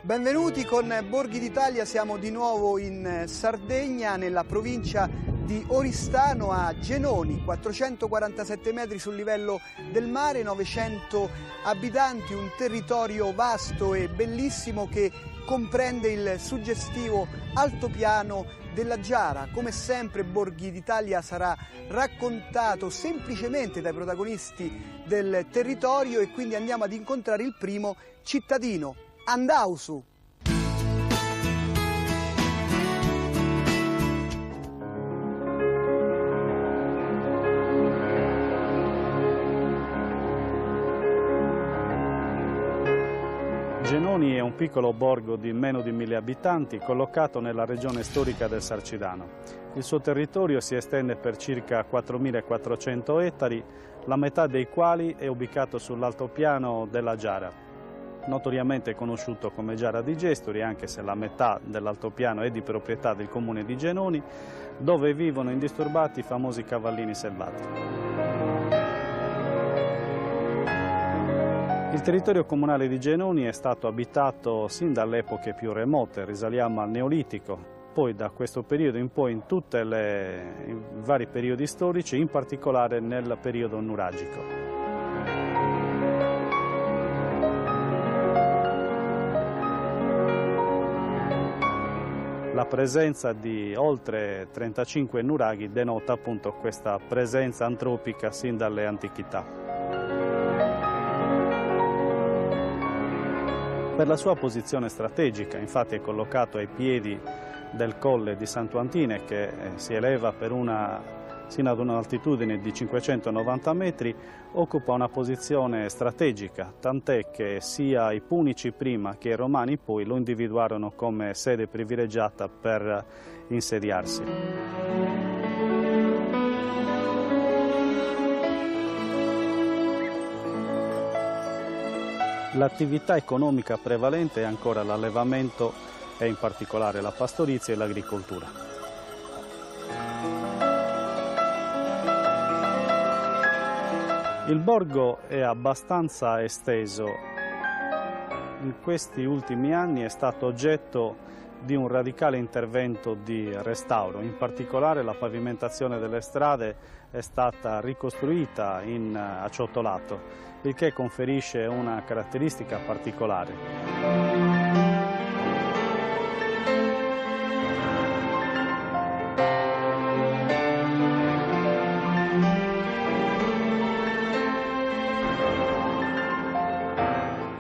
Benvenuti con Borghi d'Italia, siamo di nuovo in Sardegna, nella provincia di Oristano, a Genoni, 447 metri sul livello del mare, 900 abitanti, un territorio vasto e bellissimo che comprende il suggestivo altopiano della Giara. Come sempre Borghi d'Italia sarà raccontato semplicemente dai protagonisti del territorio e quindi andiamo ad incontrare il primo cittadino. Andausu. Genoni è un piccolo borgo di meno di 1000 abitanti collocato nella regione storica del Sarcidano. Il suo territorio si estende per circa 4400 ettari, la metà dei quali è ubicato sull'altopiano della Giara, notoriamente conosciuto come Giara di Gestori, anche se la metà dell'altopiano è di proprietà del comune di Genoni, dove vivono indisturbati i famosi cavallini selvatici. Il territorio comunale di Genoni è stato abitato sin dalle epoche più remote, risaliamo al Neolitico, poi da questo periodo in poi in tutti i vari periodi storici, in particolare nel periodo nuragico. La presenza di oltre 35 nuraghi denota appunto questa presenza antropica sin dalle antichità. Per la sua posizione strategica, infatti, è collocato ai piedi del colle di Santo Antine, che si eleva sino ad un'altitudine di 590 metri, occupa una posizione strategica, tant'è che sia i Punici prima che i Romani poi lo individuarono come sede privilegiata per insediarsi. L'attività economica prevalente è ancora l'allevamento e in particolare la pastorizia e l'agricoltura. Il borgo è abbastanza esteso. In questi ultimi anni è stato oggetto di un radicale intervento di restauro. In particolare la pavimentazione delle strade è stata ricostruita in acciottolato, il che conferisce una caratteristica particolare.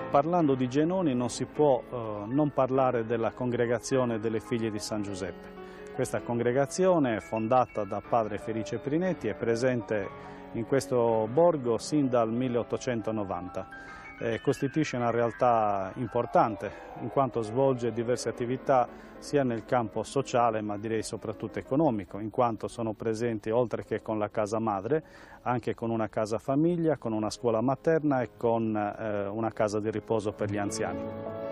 Parlando di Genoni non si può non parlare della congregazione delle Figlie di San Giuseppe. Questa congregazione, fondata da padre Felice Prinetti, è presente in questo borgo sin dal 1890. Costituisce una realtà importante in quanto svolge diverse attività sia nel campo sociale ma direi soprattutto economico, in quanto sono presenti oltre che con la casa madre anche con una casa famiglia, con una scuola materna e con una casa di riposo per gli anziani.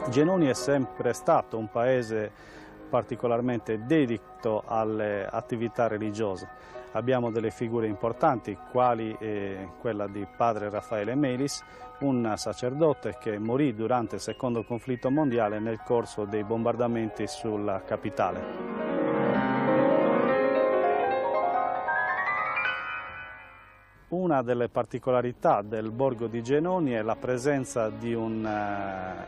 Genoni è sempre stato un paese particolarmente dedito alle attività religiose. Abbiamo delle figure importanti, quali quella di padre Raffaele Melis, un sacerdote che morì durante il secondo conflitto mondiale nel corso dei bombardamenti sulla capitale. Una delle particolarità del borgo di Genoni è la presenza di un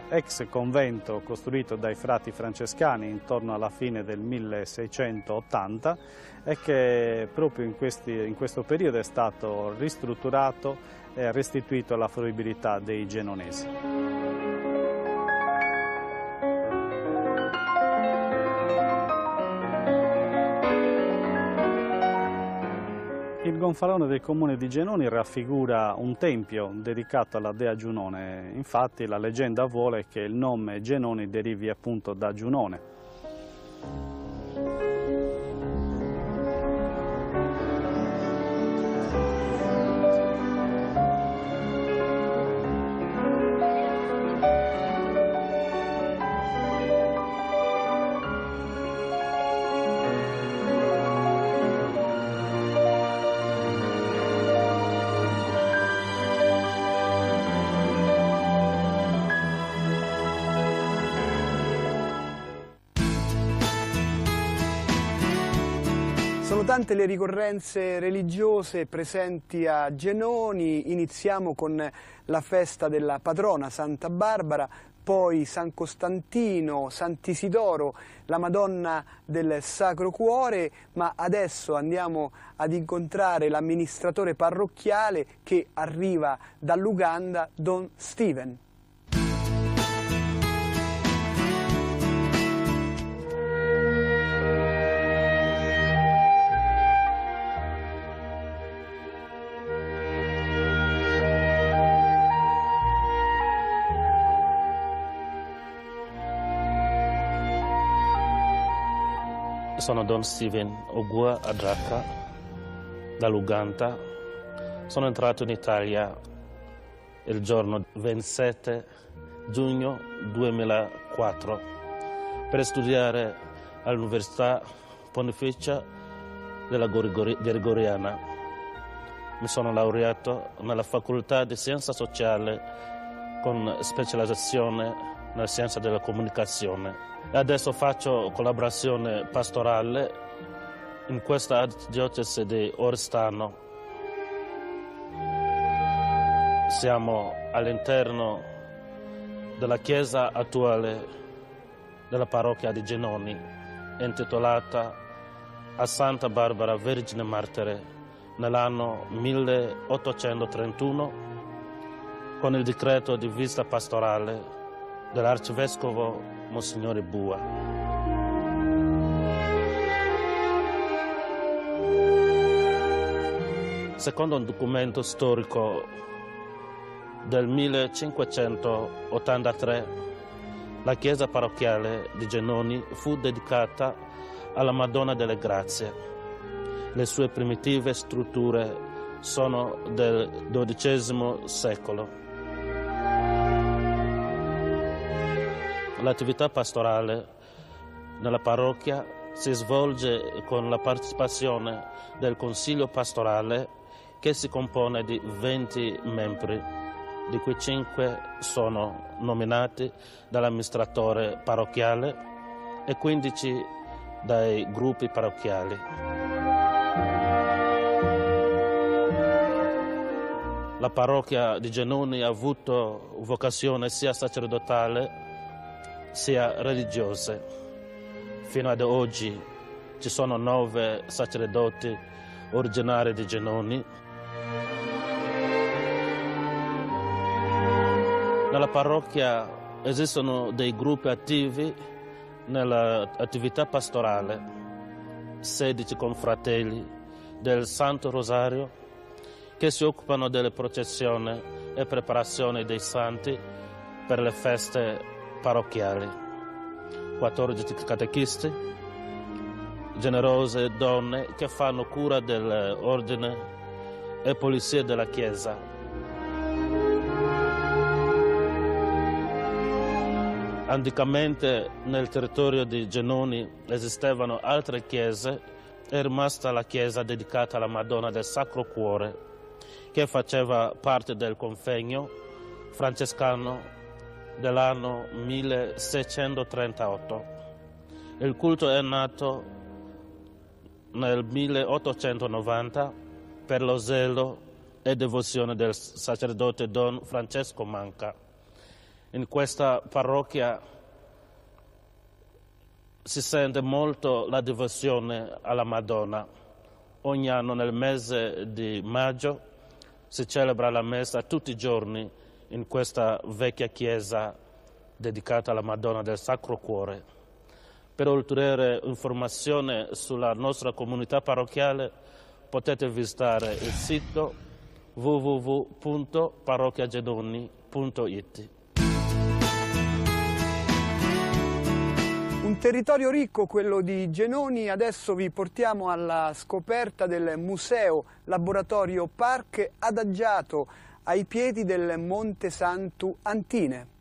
ex convento costruito dai frati francescani intorno alla fine del 1680 e che proprio in questo periodo è stato ristrutturato e restituito alla fruibilità dei genonesi. Il gonfalone del comune di Genoni raffigura un tempio dedicato alla dea Giunone. Infatti la leggenda vuole che il nome Genoni derivi appunto da Giunone. Sono tante le ricorrenze religiose presenti a Genoni. Iniziamo con la festa della patrona Santa Barbara, poi San Costantino, Sant'Isidoro, la Madonna del Sacro Cuore, ma adesso andiamo ad incontrare l'amministratore parrocchiale che arriva dall'Uganda, Don Steven. Sono Don Steven Ogua Adraka dall'Uganda. Sono entrato in Italia il giorno 27 giugno 2004 per studiare all'Università Pontificia della Gregoriana. Mi sono laureato nella Facoltà di Scienza Sociale con specializzazione nella Scienza della Comunicazione. Adesso faccio collaborazione pastorale in questa arcidiocesi di Oristano. Siamo all'interno della chiesa attuale della parrocchia di Genoni, intitolata a Santa Barbara Vergine Martire nell'anno 1831 con il decreto di visita pastorale dell'arcivescovo Monsignore Bua. Secondo un documento storico del 1583, la chiesa parrocchiale di Genoni fu dedicata alla Madonna delle Grazie. Le sue primitive strutture sono del XII secolo. L'attività pastorale nella parrocchia si svolge con la partecipazione del Consiglio pastorale, che si compone di 20 membri, di cui 5 sono nominati dall'amministratore parrocchiale e 15 dai gruppi parrocchiali. La parrocchia di Genoni ha avuto vocazione sia sacerdotale sia religiose. Fino ad oggi ci sono 9 sacerdoti originari di Genoni. Nella parrocchia esistono dei gruppi attivi nell'attività pastorale, 16 confratelli del Santo Rosario che si occupano delle processioni e preparazione dei santi per le feste parrocchiali, 14 catechisti, generose donne che fanno cura dell'ordine e polizia della Chiesa. Anticamente nel territorio di Genoni esistevano altre chiese, è rimasta la chiesa dedicata alla Madonna del Sacro Cuore, che faceva parte del convegno francescano dell'anno 1638. Il culto è nato nel 1890 per lo zelo e devozione del sacerdote Don Francesco Manca. In questa parrocchia si sente molto la devozione alla Madonna. Ogni anno nel mese di maggio si celebra la messa tutti i giorni in questa vecchia chiesa dedicata alla Madonna del Sacro Cuore. Per ulteriore informazione sulla nostra comunità parrocchiale potete visitare il sito www.parrocchiagenoni.it. Un territorio ricco, quello di Genoni. Adesso vi portiamo alla scoperta del museo laboratorio Park adagiato ai piedi del Monte Santu Antine.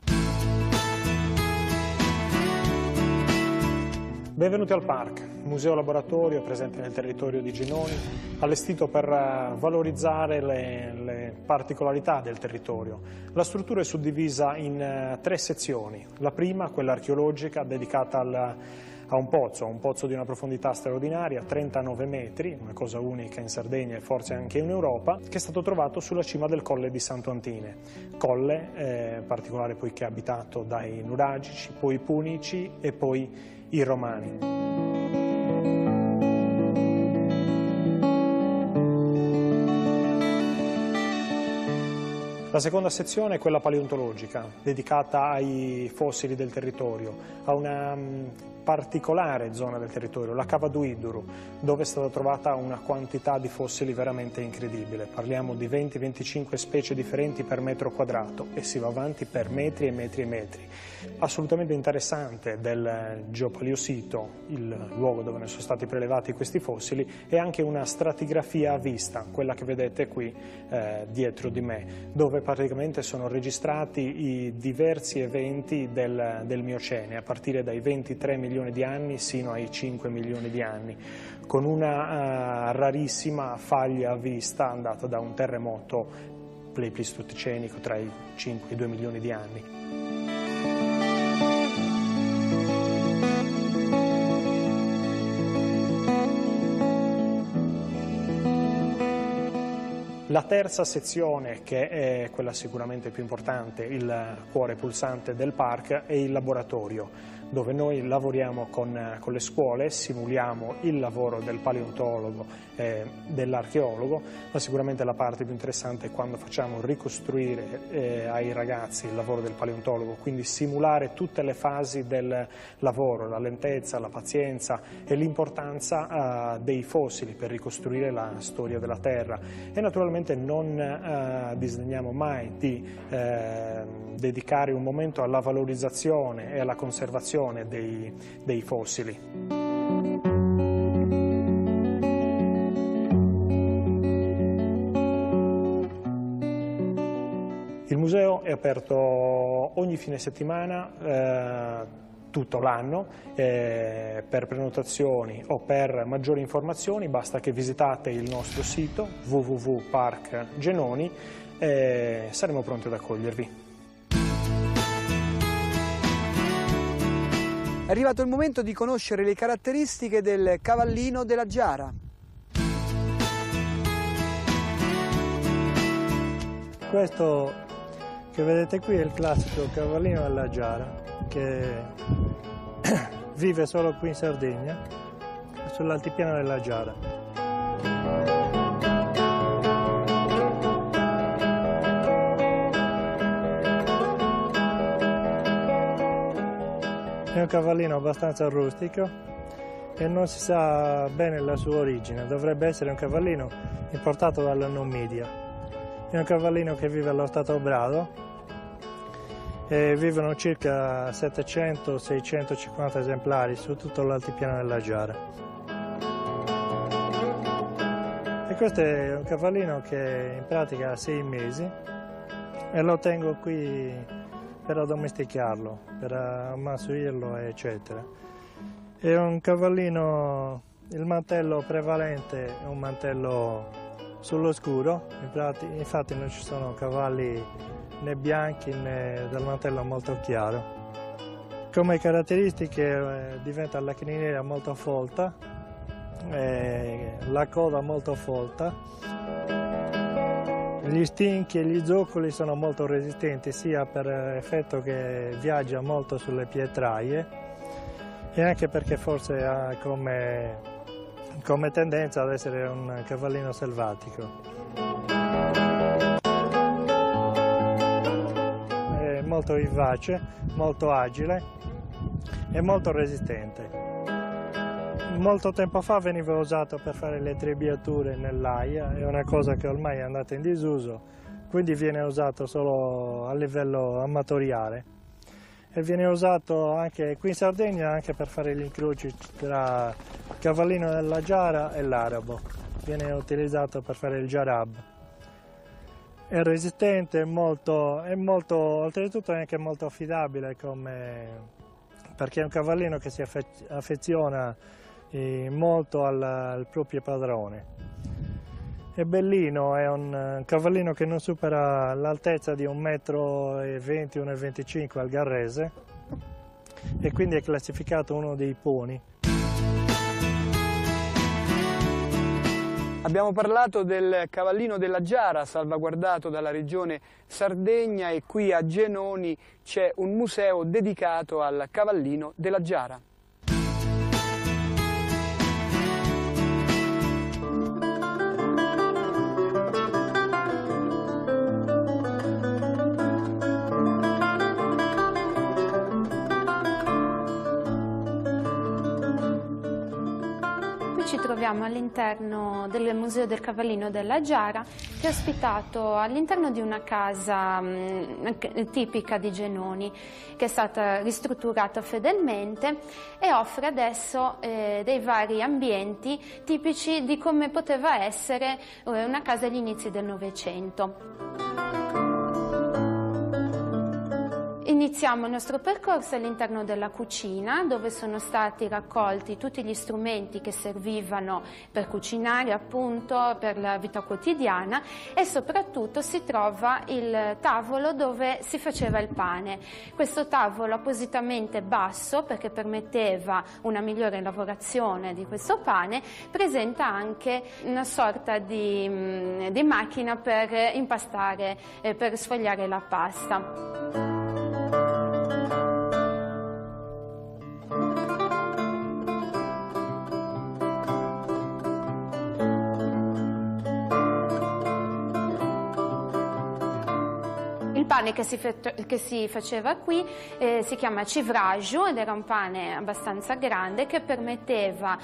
Benvenuti al Park, museo laboratorio presente nel territorio di Genoni, allestito per valorizzare le particolarità del territorio. La struttura è suddivisa in 3 sezioni. La prima, quella archeologica, dedicata a un pozzo di una profondità straordinaria, 39 metri, una cosa unica in Sardegna e forse anche in Europa, che è stato trovato sulla cima del Colle di Santo Antine. Colle particolare poiché abitato dai nuragici, poi i punici e poi i romani. La seconda sezione è quella paleontologica, dedicata ai fossili del territorio, a una particolare zona del territorio, la Cava d'Uiduru, dove è stata trovata una quantità di fossili veramente incredibile. Parliamo di 20-25 specie differenti per metro quadrato e si va avanti per metri e metri e metri. Assolutamente interessante del geopaleosito, il luogo dove ne sono stati prelevati questi fossili, è anche una stratigrafia a vista, quella che vedete qui dietro di me, dove praticamente sono registrati i diversi eventi del Miocene, a partire dai 23 milioni di anni sino ai 5 milioni di anni, con una rarissima faglia a vista andata da un terremoto pleistocenico tra i 5 e i 2 milioni di anni. La terza sezione, che è quella sicuramente più importante, il cuore pulsante del park, è il laboratorio, dove noi lavoriamo con le scuole, simuliamo il lavoro del paleontologo e dell'archeologo, ma sicuramente la parte più interessante è quando facciamo ricostruire ai ragazzi il lavoro del paleontologo, quindi simulare tutte le fasi del lavoro, la lentezza, la pazienza e l'importanza dei fossili per ricostruire la storia della Terra. E naturalmente non disdegniamo mai di dedicare un momento alla valorizzazione e alla conservazione dei fossili. Il museo è aperto ogni fine settimana, tutto l'anno. Per prenotazioni o per maggiori informazioni basta che visitate il nostro sito www.parkgenoni e saremo pronti ad accogliervi. È arrivato il momento di conoscere le caratteristiche del cavallino della Giara. Questo che vedete qui è il classico cavallino della Giara, che vive solo qui in Sardegna, sull'altipiano della Giara. È un cavallino abbastanza rustico e non si sa bene la sua origine. Dovrebbe essere un cavallino importato dalla Numidia. È un cavallino che vive allo stato brado e vivono circa 700-650 esemplari su tutto l'altipiano della Giara. E questo è un cavallino che in pratica ha 6 mesi e lo tengo qui per addomesticarlo, per ammassuirlo, eccetera. È un cavallino, il mantello prevalente è un mantello sullo scuro, infatti non ci sono cavalli né bianchi né dal mantello molto chiaro. Come caratteristiche diventa la criniera molto folta, la coda molto folta. Gli stinchi e gli zoccoli sono molto resistenti sia per effetto che viaggia molto sulle pietraie e anche perché forse ha come tendenza ad essere un cavallino selvatico. È molto vivace, molto agile e molto resistente. molto tempo fa veniva usato per fare le trebbiature nell'aia, è una cosa che ormai è andata in disuso, quindi viene usato solo a livello amatoriale e viene usato anche qui in Sardegna anche per fare gli incroci tra il cavallino della giara e l'arabo, viene utilizzato per fare il jarab. È resistente, oltretutto è anche molto affidabile perché è un cavallino che si affeziona molto al proprio padrone. È bellino, è un cavallino che non supera l'altezza di 1,20 m, 1,25 m al Garrese e quindi è classificato uno dei poni. Abbiamo parlato del cavallino della Giara, salvaguardato dalla regione Sardegna, e qui a Genoni c'è un museo dedicato al cavallino della Giara. Ci troviamo all'interno del Museo del Cavallino della Giara, che è ospitato all'interno di una casa tipica di Genoni, che è stata ristrutturata fedelmente e offre adesso dei vari ambienti tipici di come poteva essere una casa agli inizi del Novecento. Iniziamo il nostro percorso all'interno della cucina, dove sono stati raccolti tutti gli strumenti che servivano per cucinare, appunto, per la vita quotidiana, e soprattutto si trova il tavolo dove si faceva il pane. Questo tavolo appositamente basso, perché permetteva una migliore lavorazione di questo pane, presenta anche una sorta di macchina per impastare, per sfogliare la pasta. Il pane che si faceva qui si chiama civraju ed era un pane abbastanza grande che permetteva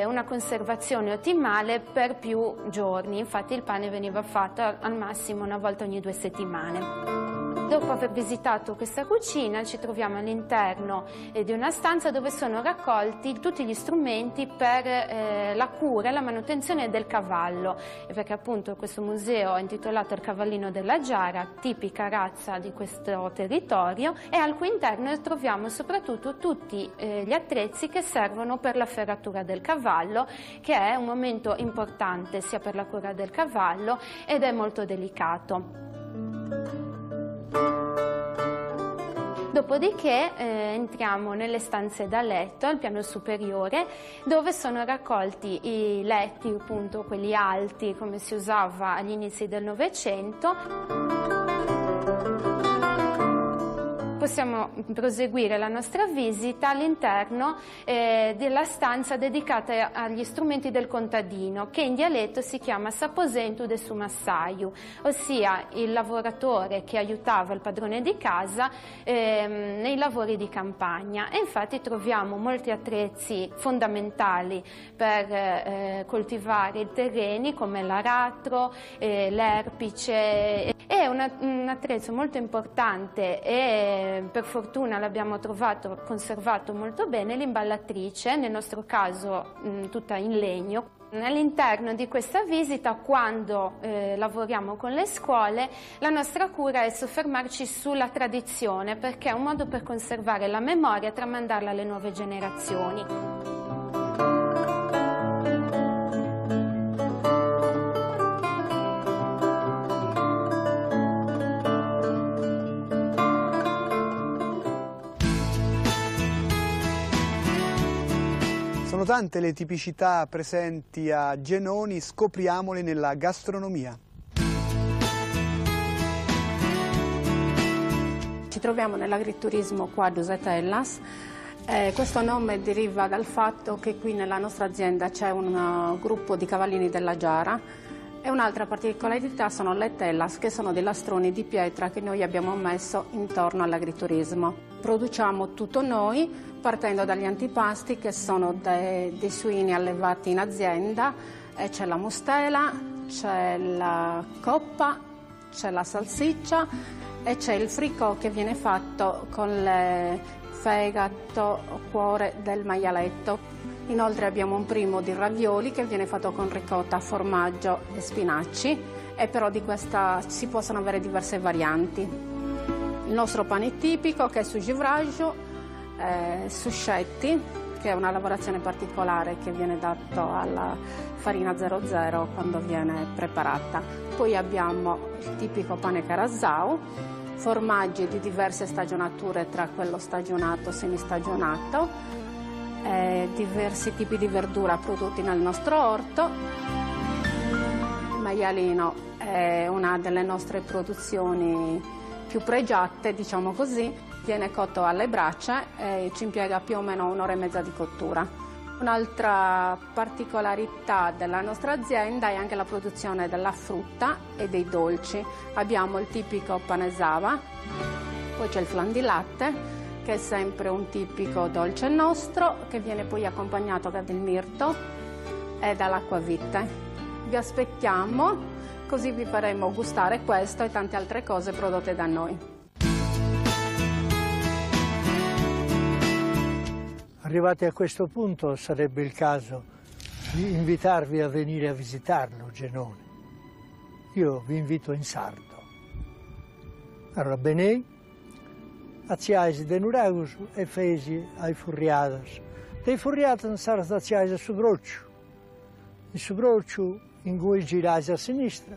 una conservazione ottimale per più giorni. Infatti il pane veniva fatto al massimo una volta ogni 2 settimane. Dopo aver visitato questa cucina ci troviamo all'interno di una stanza dove sono raccolti tutti gli strumenti per la cura e la manutenzione del cavallo, perché appunto questo museo è intitolato Il Cavallino della Giara, tipica razza di questo territorio, e al cui interno troviamo soprattutto tutti gli attrezzi che servono per la ferratura del cavallo, che è un momento importante sia per la cura del cavallo ed è molto delicato. Dopodiché entriamo nelle stanze da letto al piano superiore, dove sono raccolti i letti, appunto quelli alti come si usava agli inizi del Novecento. Possiamo proseguire la nostra visita all'interno della stanza dedicata agli strumenti del contadino, che in dialetto si chiama saposentu de sumassaiu, ossia il lavoratore che aiutava il padrone di casa nei lavori di campagna. E infatti troviamo molti attrezzi fondamentali per coltivare i terreni, come l'aratro, l'erpice. È un attrezzo molto importante e per fortuna l'abbiamo trovato conservato molto bene, l'imballatrice, nel nostro caso tutta in legno. All'interno di questa visita, quando lavoriamo con le scuole, la nostra cura è soffermarci sulla tradizione, perché è un modo per conservare la memoria e tramandarla alle nuove generazioni. Sono tante le tipicità presenti a Genoni, scopriamole nella gastronomia. Ci troviamo nell'agriturismo qua a Dusetellas. Questo nome deriva dal fatto che qui nella nostra azienda c'è un gruppo di cavallini della Giara E un'altra particolarità sono le tellas, che sono dei lastroni di pietra che noi abbiamo messo intorno all'agriturismo. Produciamo tutto noi, partendo dagli antipasti che sono dei suini allevati in azienda. C'è la mustela, c'è la coppa, c'è la salsiccia e c'è il fricò che viene fatto con il fegato o cuore del maialetto. Inoltre abbiamo un primo di ravioli che viene fatto con ricotta, formaggio e spinaci, e però di questa si possono avere diverse varianti. Il nostro pane tipico che è su givraggio, suscetti, che è una lavorazione particolare che viene dato alla farina 00 quando viene preparata. Poi abbiamo il tipico pane carasau, formaggi di diverse stagionature tra quello stagionato e semistagionato, diversi tipi di verdura prodotti nel nostro orto. Il maialino è una delle nostre produzioni più pregiate, diciamo così. Viene cotto alle braccia e ci impiega più o meno 1 ora e mezza di cottura. Un'altra particolarità della nostra azienda è anche la produzione della frutta e dei dolci. Abbiamo il tipico panesava, poi c'è il flan di latte, che è sempre un tipico dolce nostro, che viene poi accompagnato da del mirto e dall'acquavite. Vi aspettiamo, così vi faremo gustare questo e tante altre cose prodotte da noi. Arrivati a questo punto sarebbe il caso di invitarvi a venire a visitarlo, Genone. Io vi invito in sardo. Allora, benei, aziais de nuragus e fesi ai furriadas. Dei furriadas saras aziais a subroccio. Il subroccio in cui girais a sinistra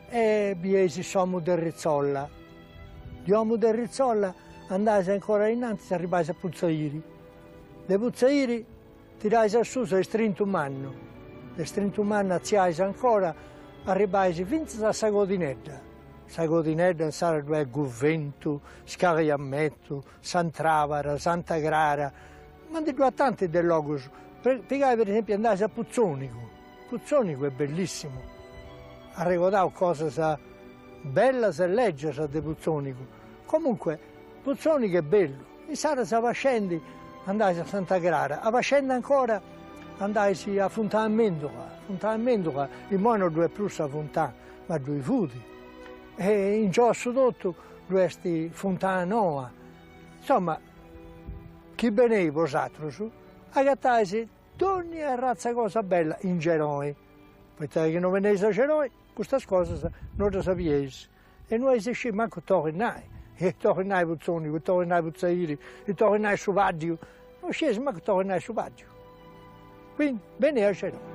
e biesi somu del Rizzolla. Di Omu del Rizzolla andais ancora innanzi e arrivais a Puzzairi. De Puzzairi tirais a su e strintumanno. E strintumanno aziais ancora arrivais fino a Sagodinedda. Sagodinedda sarà due Guvventu, Scariammetto, Sant'Ravara, Santa Grara, ma di due tanti del logos. Perché per esempio andai a Puzzonico. Puzzonico è bellissimo. Ha ricordato cose belle e legge di Puzzonico. Comunque Puzzonico è bello. E sarà se scendi andai a Santa Grara. A scendere ancora andai a Fontana Mendoca. Fontana Mendoca, il mono due plus a Fontana, ma due fudi. E in giù sotto questi Fontana Noa. Insomma, chi bene vosaltro su, agattaisi ogni razza cosa bella in Genoi. Perché che non venisse a Genoi, queste cose non le sapiesi. E noi esiste manco tornai. E tornai Puzzoni, tornai Puzzairi, e tornai su Vaggio. Non scesi manco tornai su Vaggio. Quindi, bene a Genoi.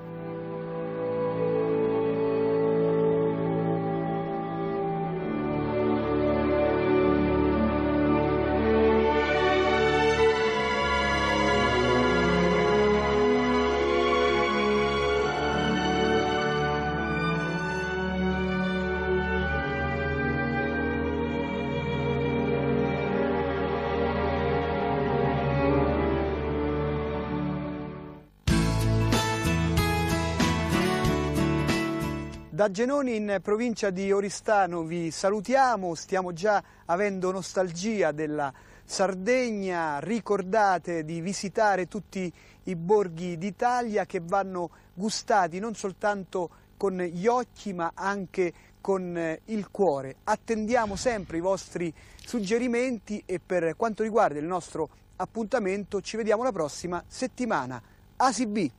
Da Genoni in provincia di Oristano vi salutiamo, stiamo già avendo nostalgia della Sardegna, ricordate di visitare tutti i borghi d'Italia che vanno gustati non soltanto con gli occhi ma anche con il cuore. Attendiamo sempre i vostri suggerimenti e per quanto riguarda il nostro appuntamento ci vediamo la prossima settimana. ASIB!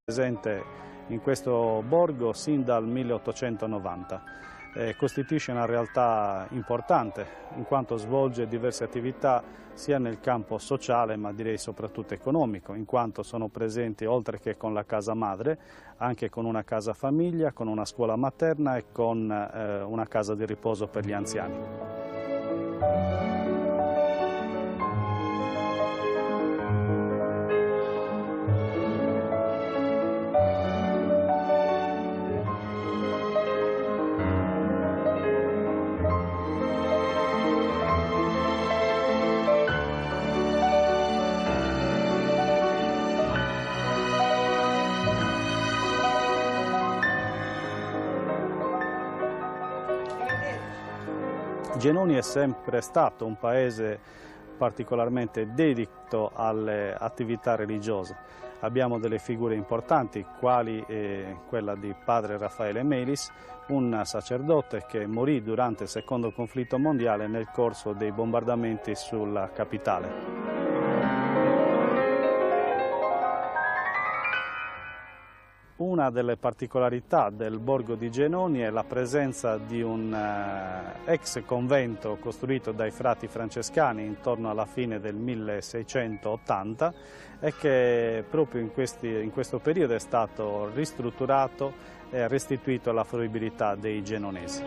Presente in questo borgo sin dal 1890. costituisce una realtà importante in quanto svolge diverse attività sia nel campo sociale ma direi soprattutto economico, in quanto sono presenti oltre che con la casa madre anche con una casa famiglia, con una scuola materna e con una casa di riposo per gli anziani. Genoni è sempre stato un paese particolarmente dedito alle attività religiose. Abbiamo delle figure importanti, quali quella di padre Raffaele Melis, un sacerdote che morì durante il secondo conflitto mondiale nel corso dei bombardamenti sulla capitale. Una delle particolarità del borgo di Genoni è la presenza di un ex convento costruito dai frati francescani intorno alla fine del 1680 e che proprio in questo periodo è stato ristrutturato e restituito alla fruibilità dei genonesi.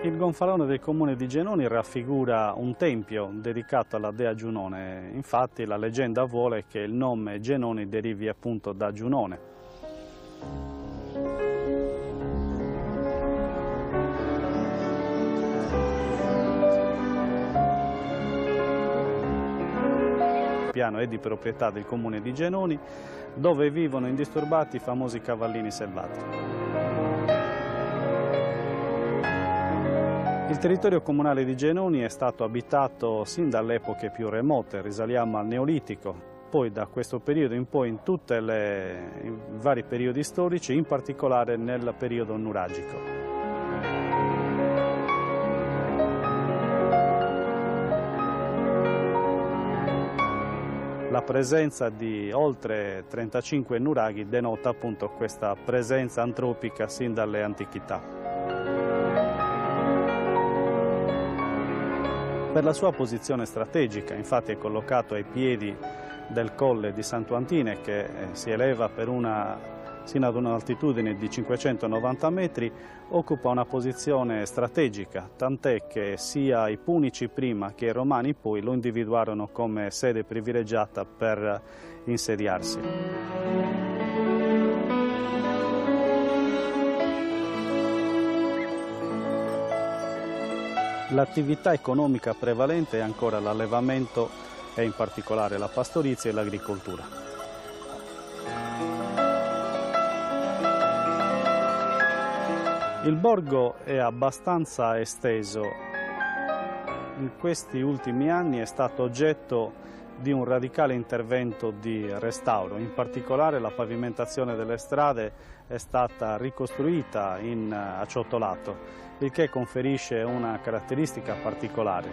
Il gonfalone del comune di Genoni raffigura un tempio dedicato alla dea Giunone, infatti la leggenda vuole che il nome Genoni derivi appunto da Giunone. Il piano è di proprietà del comune di Genoni, dove vivono indisturbati i famosi cavallini selvatici. Il territorio comunale di Genoni è stato abitato sin dalle epoche più remote, risaliamo al Neolitico, poi da questo periodo in poi in tutti i vari periodi storici, in particolare nel periodo nuragico. La presenza di oltre 35 nuraghi denota appunto questa presenza antropica sin dalle antichità. Per la sua posizione strategica, infatti è collocato ai piedi del colle di Santo Antine che si eleva sino ad un'altitudine di 590 metri, occupa una posizione strategica, tant'è che sia i Punici prima che i Romani poi lo individuarono come sede privilegiata per insediarsi. L'attività economica prevalente è ancora l'allevamento e in particolare la pastorizia e l'agricoltura. Il borgo è abbastanza esteso. In questi ultimi anni è stato oggetto di un radicale intervento di restauro, in particolare la pavimentazione delle strade è stata ricostruita in acciottolato, il che conferisce una caratteristica particolare.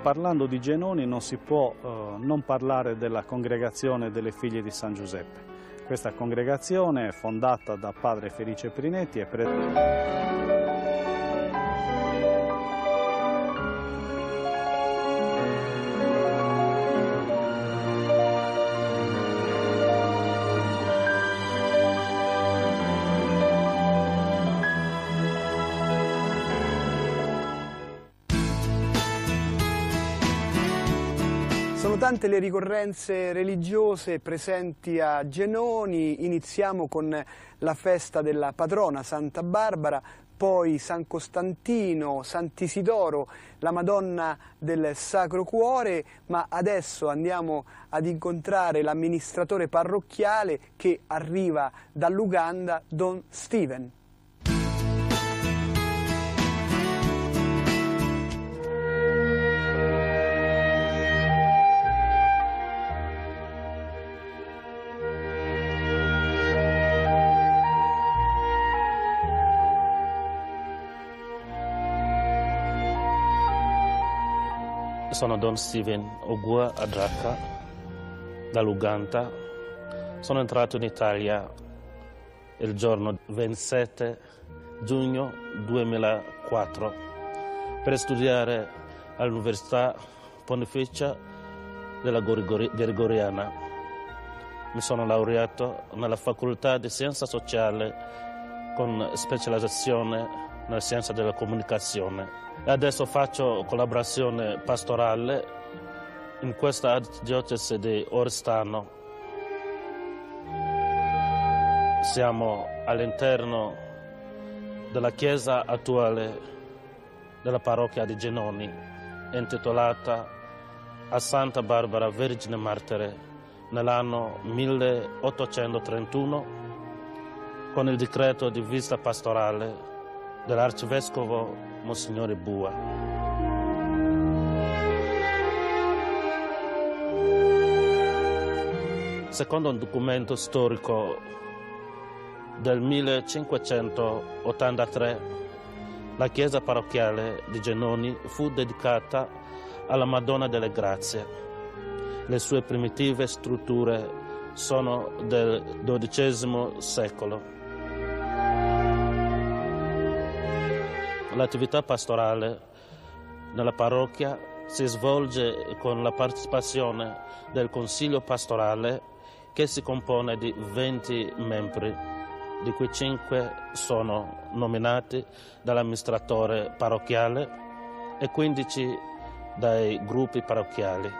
Parlando di Genoni non si può non parlare della congregazione delle figlie di San Giuseppe. Questa congregazione è fondata da padre Felice Prinetti e Sono tante le ricorrenze religiose presenti a Genoni, iniziamo con la festa della patrona Santa Barbara, poi San Costantino, Sant'Isidoro, la Madonna del Sacro Cuore, ma adesso andiamo ad incontrare l'amministratore parrocchiale che arriva dall'Uganda, Don Steven. Sono Don Steven Ogua Adraka, dall'Uganda. Sono entrato in Italia il giorno 27 giugno 2004 per studiare all'Università Pontificia della Gregoriana. Mi sono laureato nella Facoltà di Scienza Sociale con specializzazione nella scienza della comunicazione. E adesso faccio collaborazione pastorale in questa arcidiocesi di Oristano. Siamo all'interno della chiesa attuale della parrocchia di Genoni, intitolata a Santa Barbara Vergine Martire nell'anno 1831 con il decreto di visita pastorale dell'arcivescovo Monsignore Bua. Secondo un documento storico del 1583, la chiesa parrocchiale di Genoni fu dedicata alla Madonna delle Grazie. Le sue primitive strutture sono del XII secolo. L'attività pastorale nella parrocchia si svolge con la partecipazione del Consiglio pastorale, che si compone di 20 membri, di cui 5 sono nominati dall'amministratore parrocchiale e 15 dai gruppi parrocchiali.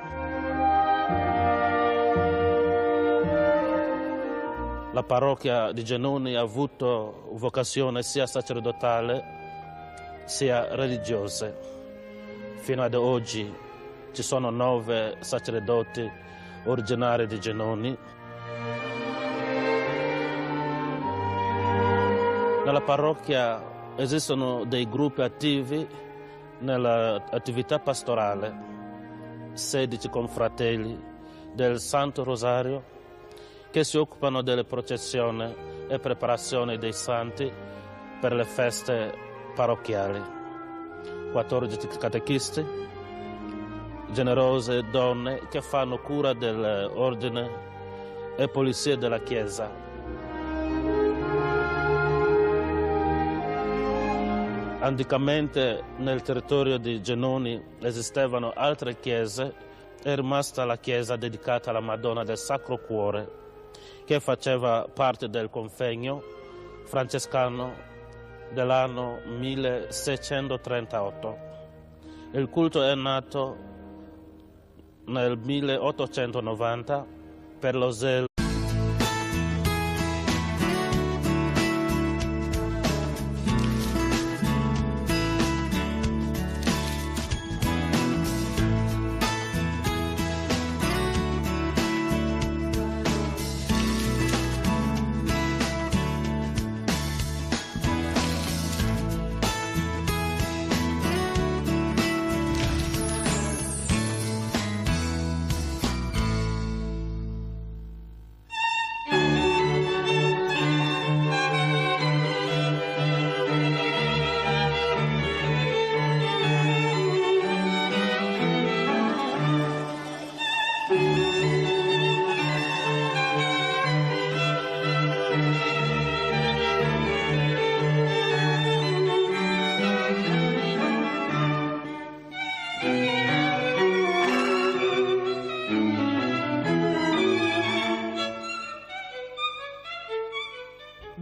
La parrocchia di Genoni ha avuto vocazione sia sacerdotale sia religiose. Fino ad oggi ci sono 9 sacerdoti originari di Genoni. Nella parrocchia esistono dei gruppi attivi nell'attività pastorale, 16 confratelli del Santo Rosario che si occupano delle processioni e preparazione dei santi per le feste parrocchiali, 14 catechisti, generose donne che fanno cura dell'ordine e polizia della Chiesa. Anticamente nel territorio di Genoni esistevano altre chiese, è rimasta la chiesa dedicata alla Madonna del Sacro Cuore, che faceva parte del convegno francescano dell'anno 1638. Il culto è nato nel 1890 per lo zelo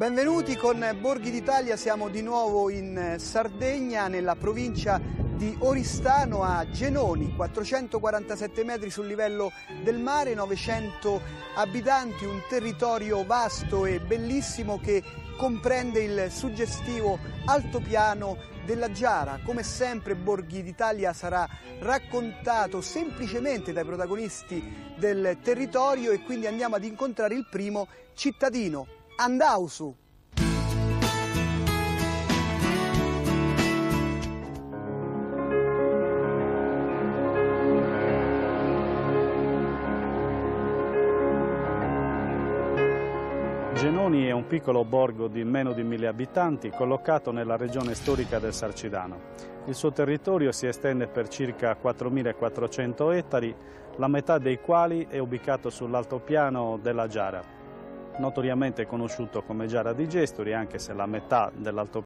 Benvenuti con Borghi d'Italia, siamo di nuovo in Sardegna, nella provincia di Oristano a Genoni, 447 metri sul livello del mare, 900 abitanti, un territorio vasto e bellissimo che comprende il suggestivo altopiano della Giara. Come sempre Borghi d'Italia sarà raccontato semplicemente dai protagonisti del territorio e quindi andiamo ad incontrare il primo cittadino. Andausu. Genoni è un piccolo borgo di meno di 1000 abitanti collocato nella regione storica del Sarcidano. Il suo territorio si estende per circa 4.400 ettari, la metà dei quali è ubicato sull'altopiano della Giara, notoriamente conosciuto come Giara di Gesturi, anche se la metà dell'altopiano